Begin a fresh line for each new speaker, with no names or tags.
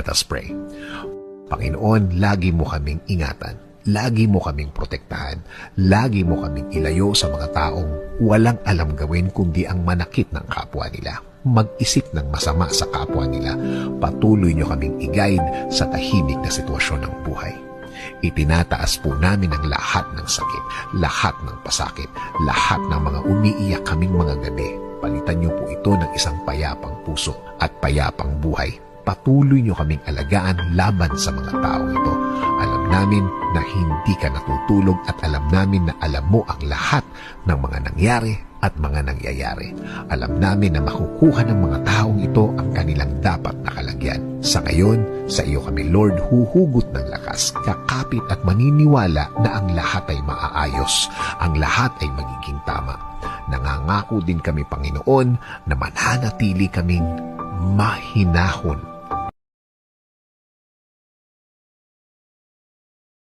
Let us pray. Panginoon, lagi mo kaming ingatan. Lagi mo kaming protektahan. Lagi mo kaming ilayo sa mga taong walang alam gawin kundi ang manakit ng kapwa nila. Mag-isip ng masama sa kapwa nila. Patuloy nyo kaming i-guide sa tahimik na sitwasyon ng buhay. Itinataas po namin ang lahat ng sakit, lahat ng pasakit, lahat ng mga umiiyak kaming mga gabi. Palitan niyo po ito ng isang payapang puso at payapang buhay. Patuloy niyo kaming alagaan laban sa mga taong ito. Alam namin na hindi ka natutulog at alam namin na alam mo ang lahat ng mga nangyari at mga nangyayari. Alam namin na makukuha ng mga taong ito ang kanilang dapat na kalagyan. Sa ngayon, sa iyo kami, Lord, huhugot ng lakas, kakapit at maniniwala na ang lahat ay maaayos, ang lahat ay magiging tama. Nangangako din kami, Panginoon, na mananatili kaming mahinahon